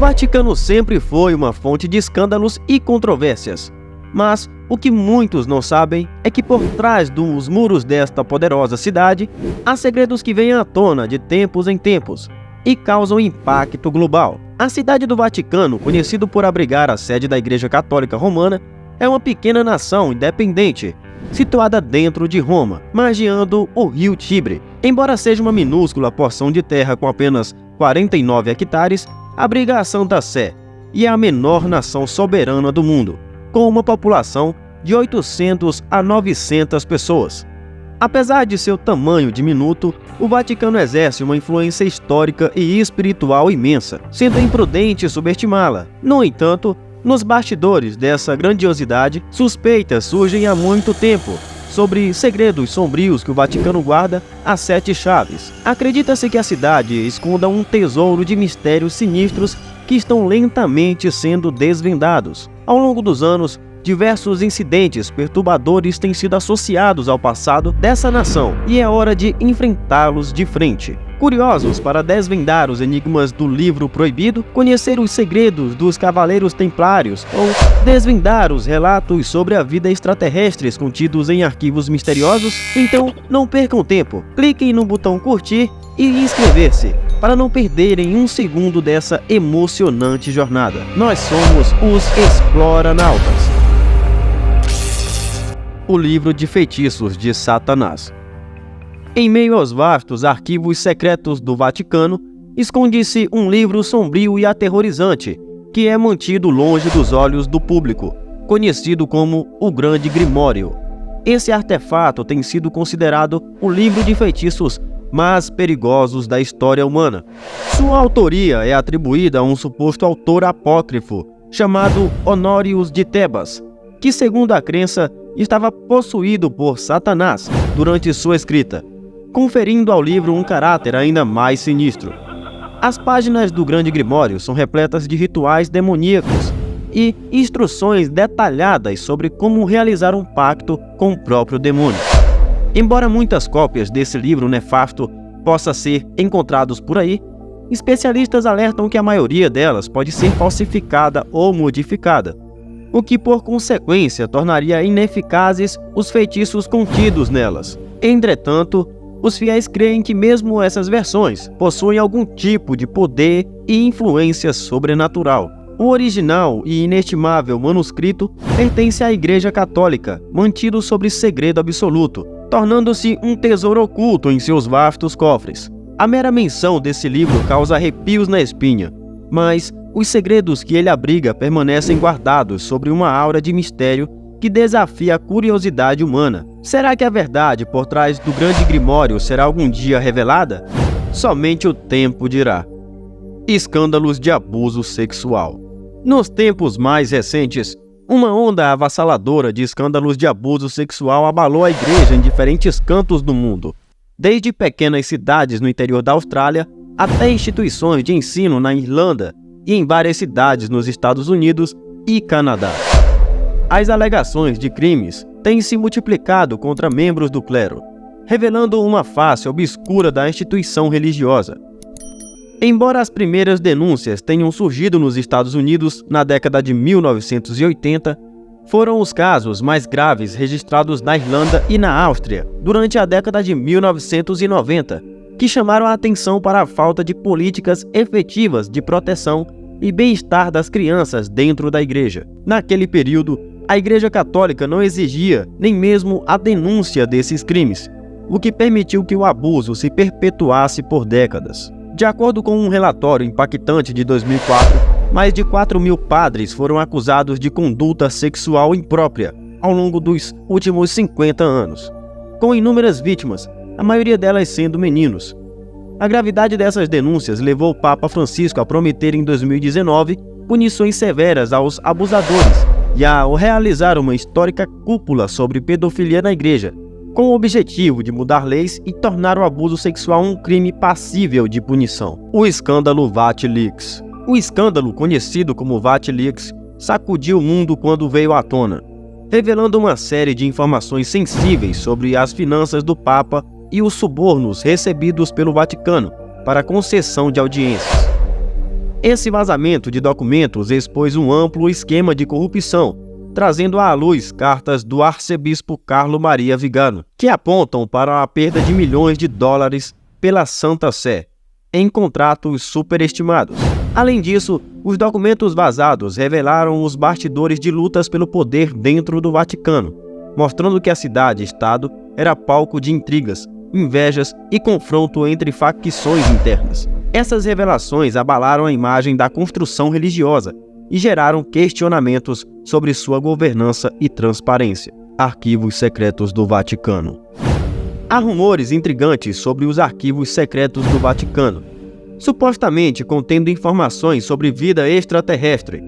Vaticano sempre foi uma fonte de escândalos e controvérsias, mas o que muitos não sabem é que por trás dos muros desta poderosa cidade há segredos que vêm à tona de tempos em tempos e causam impacto global. A cidade do Vaticano, conhecido por abrigar a sede da Igreja Católica Romana, é uma pequena nação independente, situada dentro de Roma, margeando o rio Tibre. Embora seja uma minúscula porção de terra com apenas 49 hectares, abriga a Santa Sé e é a menor nação soberana do mundo, com uma população de 800 a 900 pessoas. Apesar de seu tamanho diminuto, o Vaticano exerce uma influência histórica e espiritual imensa, sendo imprudente subestimá-la. No entanto, nos bastidores dessa grandiosidade, suspeitas surgem há muito tempo sobre segredos sombrios que o Vaticano guarda a 7 chaves. Acredita-se que a cidade esconda um tesouro de mistérios sinistros que estão lentamente sendo desvendados. Ao longo dos anos, diversos incidentes perturbadores têm sido associados ao passado dessa nação e é hora de enfrentá-los de frente. Curiosos para desvendar os enigmas do livro proibido, conhecer os segredos dos Cavaleiros Templários ou desvendar os relatos sobre a vida extraterrestres contidos em arquivos misteriosos? Então não percam tempo, cliquem no botão curtir e inscrever-se para não perderem um segundo dessa emocionante jornada. Nós somos os Exploranautas. O livro de feitiços de Satanás. Em meio aos vastos arquivos secretos do Vaticano, esconde-se um livro sombrio e aterrorizante, que é mantido longe dos olhos do público, conhecido como o Grande Grimório. Esse artefato tem sido considerado o livro de feitiços mais perigosos da história humana. Sua autoria é atribuída a um suposto autor apócrifo, chamado Honorius de Tebas, que, segundo a crença, estava possuído por Satanás durante sua escrita, conferindo ao livro um caráter ainda mais sinistro. As páginas do Grande Grimório são repletas de rituais demoníacos e instruções detalhadas sobre como realizar um pacto com o próprio demônio. Embora muitas cópias desse livro nefasto possam ser encontradas por aí, especialistas alertam que a maioria delas pode ser falsificada ou modificada, o que por consequência tornaria ineficazes os feitiços contidos nelas. Entretanto, os fiéis creem que mesmo essas versões possuem algum tipo de poder e influência sobrenatural. O original e inestimável manuscrito pertence à Igreja Católica, mantido sob segredo absoluto, tornando-se um tesouro oculto em seus vastos cofres. A mera menção desse livro causa arrepios na espinha, mas os segredos que ele abriga permanecem guardados sobre uma aura de mistério que desafia a curiosidade humana. Será que a verdade por trás do Grande Grimório será algum dia revelada? Somente o tempo dirá. Escândalos de abuso sexual. Nos tempos mais recentes, uma onda avassaladora de escândalos de abuso sexual abalou a igreja em diferentes cantos do mundo, desde pequenas cidades no interior da Austrália até instituições de ensino na Irlanda e em várias cidades nos Estados Unidos e Canadá. As alegações de crimes têm se multiplicado contra membros do clero, revelando uma face obscura da instituição religiosa. Embora as primeiras denúncias tenham surgido nos Estados Unidos na década de 1980, foram os casos mais graves registrados na Irlanda e na Áustria durante a década de 1990, que chamaram a atenção para a falta de políticas efetivas de proteção e bem-estar das crianças dentro da igreja. Naquele período, a Igreja Católica não exigia nem mesmo a denúncia desses crimes, o que permitiu que o abuso se perpetuasse por décadas. De acordo com um relatório impactante de 2004, mais de 4.000 padres foram acusados de conduta sexual imprópria ao longo dos últimos 50 anos, com inúmeras vítimas, a maioria delas sendo meninos. A gravidade dessas denúncias levou o Papa Francisco a prometer em 2019 punições severas aos abusadores e a realizar uma histórica cúpula sobre pedofilia na igreja, com o objetivo de mudar leis e tornar o abuso sexual um crime passível de punição. O escândalo VatiLeaks. O escândalo, conhecido como VatiLeaks, sacudiu o mundo quando veio à tona, revelando uma série de informações sensíveis sobre as finanças do Papa e os subornos recebidos pelo Vaticano para concessão de audiências. Esse vazamento de documentos expôs um amplo esquema de corrupção, trazendo à luz cartas do arcebispo Carlo Maria Vigano, que apontam para a perda de milhões de dólares pela Santa Sé, em contratos superestimados. Além disso, os documentos vazados revelaram os bastidores de lutas pelo poder dentro do Vaticano, mostrando que a cidade-estado era palco de intrigas, invejas e confronto entre facções internas. Essas revelações abalaram a imagem da construção religiosa e geraram questionamentos sobre sua governança e transparência. Arquivos secretos do Vaticano. Há rumores intrigantes sobre os arquivos secretos do Vaticano, supostamente contendo informações sobre vida extraterrestre.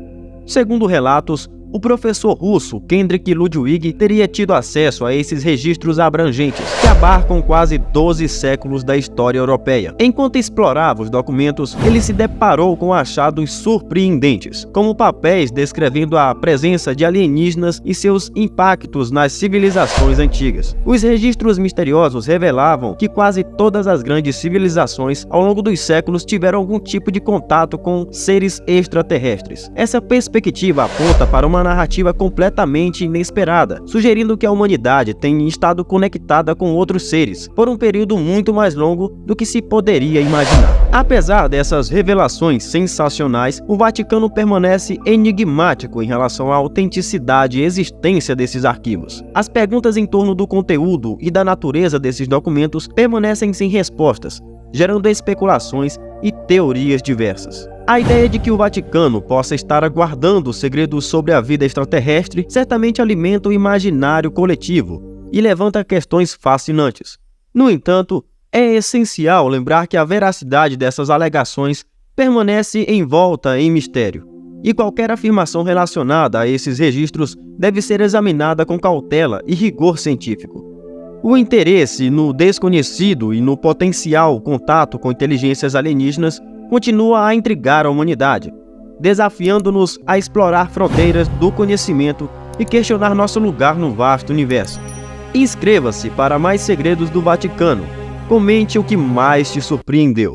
Segundo relatos, o professor russo Kendrick Ludwig teria tido acesso a esses registros abrangentes, que abarcam quase 12 séculos da história europeia. Enquanto explorava os documentos, ele se deparou com achados surpreendentes, como papéis descrevendo a presença de alienígenas e seus impactos nas civilizações antigas. Os registros misteriosos revelavam que quase todas as grandes civilizações ao longo dos séculos tiveram algum tipo de contato com seres extraterrestres. Essa perspectiva aponta para uma narrativa completamente inesperada, sugerindo que a humanidade tem estado conectada com outros seres por um período muito mais longo do que se poderia imaginar. Apesar dessas revelações sensacionais, o Vaticano permanece enigmático em relação à autenticidade e existência desses arquivos. As perguntas em torno do conteúdo e da natureza desses documentos permanecem sem respostas, gerando especulações e teorias diversas. A ideia de que o Vaticano possa estar aguardando segredos sobre a vida extraterrestre certamente alimenta o imaginário coletivo e levanta questões fascinantes. No entanto, é essencial lembrar que a veracidade dessas alegações permanece envolta em mistério, e qualquer afirmação relacionada a esses registros deve ser examinada com cautela e rigor científico. O interesse no desconhecido e no potencial contato com inteligências alienígenas continua a intrigar a humanidade, desafiando-nos a explorar fronteiras do conhecimento e questionar nosso lugar no vasto universo. Inscreva-se para mais segredos do Vaticano. Comente o que mais te surpreendeu.